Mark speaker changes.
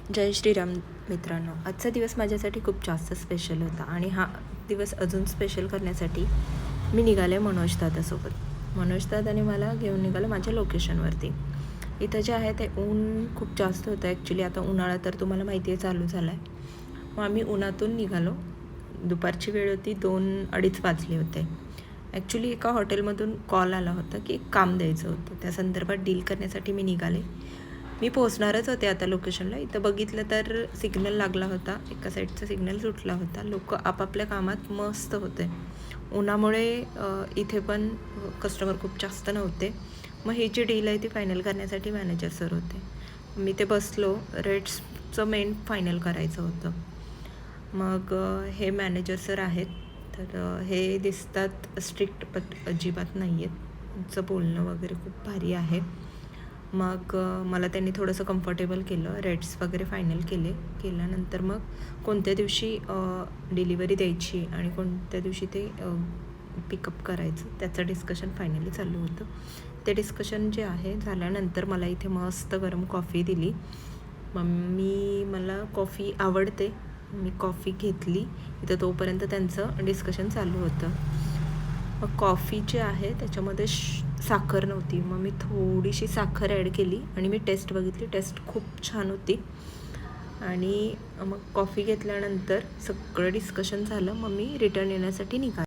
Speaker 1: जय श्रीराम मित्रांनो, आजचा दिवस माझ्यासाठी खूप जास्त स्पेशल होता आणि हा दिवस अजून स्पेशल करण्यासाठी मी निघाले मनोज दादासोबत. मनोज दादाने मला घेऊन निघालं माझ्या लोकेशनवरती. इथं जे आहे ते ऊन खूप जास्त होतं. ॲक्च्युली आता उन्हाळा तर तुम्हाला माहिती आहे चालू झाला आहे. मग आम्ही उन्हातून निघालो. दुपारची वेळ होती, 2-2:30 वाजले होते. ॲक्च्युली एका हॉटेलमधून कॉल आला होता की एक काम द्यायचं होतं, त्या संदर्भात डील करण्यासाठी मी निघाले. मी पोहोचणारच होते आता लोकेशनला. इथं बघितलं तर सिग्नल लागला होता, एका साईडचा सिग्नल सुटला होता. लोक आपापल्या कामात मस्त होते. उन्हामुळे इथे पण कस्टमर खूप जास्त नव्हते. मग ही जी डील आहे ती फायनल करण्यासाठी मॅनेजर सर होते. मी ते बसलो. रेट्सचं मेन फायनल करायचं होतं. मग हे मॅनेजर सर आहेत. तर हे दिसतात स्ट्रिक्ट, पण अजिबात नाही आहेत. त्यांचं बोलणं वगैरे खूप भारी आहे. मग मला त्यांनी थोडंसं कम्फर्टेबल केलं. रेट्स वगैरे फायनल केल्यानंतर मग कोणत्या दिवशी डिलिव्हरी द्यायची आणि कोणत्या दिवशी ते पिकअप करायचं त्याचं डिस्कशन फायनली चालू होतं. ते डिस्कशन जे आहे झाल्यानंतर मला इथे मस्त गरम कॉफी दिली. मला कॉफी आवडते, मी कॉफी घेतली. इथं तोपर्यंत त्यांचं डिस्कशन चालू होतं. मग कॉफी जे आहे त्याच्यामध्ये साखर नव्हती. मग मी थोडीशी साखर ॲड केली आणि मी टेस्ट बघितली. टेस्ट खूप छान होती. आणि मग कॉफी घेतल्यानंतर सगळं डिस्कशन झालं. मग मी रिटर्न येण्यासाठी निघाले.